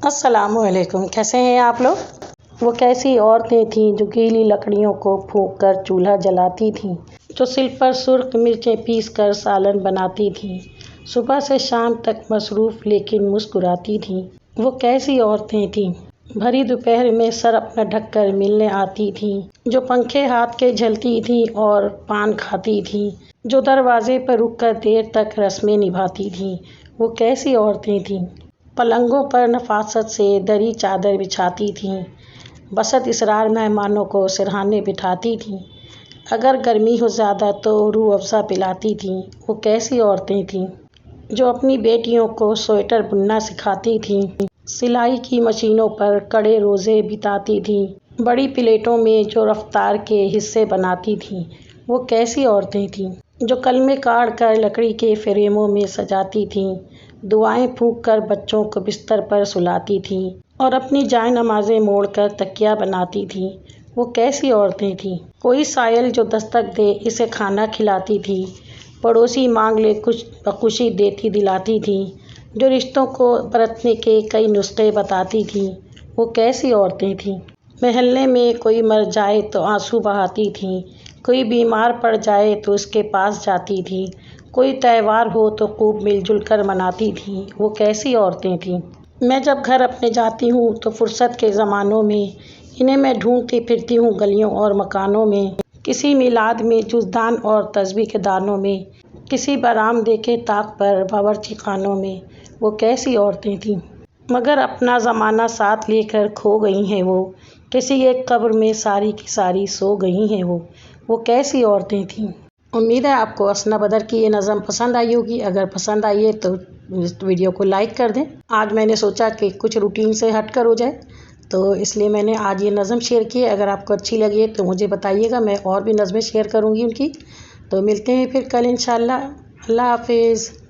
السلام علیکم، کیسے ہیں آپ لوگ؟ وہ کیسی عورتیں تھیں جو گیلی لکڑیوں کو پھونک کر چولہا جلاتی تھیں، جو سل پر سرخ مرچیں پیس کر سالن بناتی تھیں، صبح سے شام تک مصروف لیکن مسکراتی تھیں۔ وہ کیسی عورتیں تھیں، بھری دوپہر میں سر اپنا ڈھک کر ملنے آتی تھیں، جو پنکھے ہاتھ کے جھلتی تھیں اور پان کھاتی تھیں، جو دروازے پر رک کر دیر تک رسمیں نبھاتی تھیں۔ وہ کیسی عورتیں تھیں، پلنگوں پر نفاست سے دری چادر بچھاتی تھیں، بسط اسرار مہمانوں کو سرہانے بٹھاتی تھیں، اگر گرمی ہو زیادہ تو روح افزا پلاتی تھیں۔ وہ کیسی عورتیں تھیں، جو اپنی بیٹیوں کو سویٹر بننا سکھاتی تھیں، سلائی کی مشینوں پر کڑے روزے بتاتی تھیں، بڑی پلیٹوں میں جو رفتار کے حصے بناتی تھیں۔ وہ کیسی عورتیں تھیں، جو کلمے کاٹ کر لکڑی کے فریموں میں سجاتی تھیں، دعائیں پھونک کر بچوں کو بستر پر سلاتی تھیں اور اپنی جائے نمازیں موڑ کر تکیہ بناتی تھیں۔ وہ کیسی عورتیں تھیں، کوئی سائل جو دستک دے اسے کھانا کھلاتی تھی، پڑوسی مانگ لے کچھ بخوشی دیتی دلاتی تھیں، جو رشتوں کو برتنے کے کئی نسخے بتاتی تھیں۔ وہ کیسی عورتیں تھیں، محلے میں کوئی مر جائے تو آنسو بہاتی تھیں، کوئی بیمار پڑ جائے تو اس کے پاس جاتی تھیں، کوئی تہوار ہو تو خوب مل جل کر مناتی تھیں۔ وہ کیسی عورتیں تھیں، میں جب گھر اپنے جاتی ہوں تو فرصت کے زمانوں میں انہیں میں ڈھونڈتی پھرتی ہوں گلیوں اور مکانوں میں، کسی میلاد میں جزدان اور تسبیح کے دانوں میں، کسی برآمدے کے طاق پر باورچی خانوں میں۔ وہ کیسی عورتیں تھیں، مگر اپنا زمانہ ساتھ لے کر کھو گئی ہیں وہ، کسی ایک قبر میں ساری کی ساری سو گئی ہیں وہ۔ وہ کیسی عورتیں تھیں۔ امید ہے آپ کو اسنا بدر کی یہ نظم پسند آئی ہوگی، اگر پسند آئی ہے تو اس ویڈیو کو لائک کر دیں۔ آج میں نے سوچا کہ کچھ روٹین سے ہٹ کر ہو جائے تو اس لیے میں نے آج یہ نظم شیئر کی ہے۔ اگر آپ کو اچھی لگی ہے تو مجھے بتائیے گا، میں اور بھی نظمیں شیئر کروں گی ان کی۔ تو ملتے ہیں پھر کل انشاءاللہ۔ اللہ حافظ۔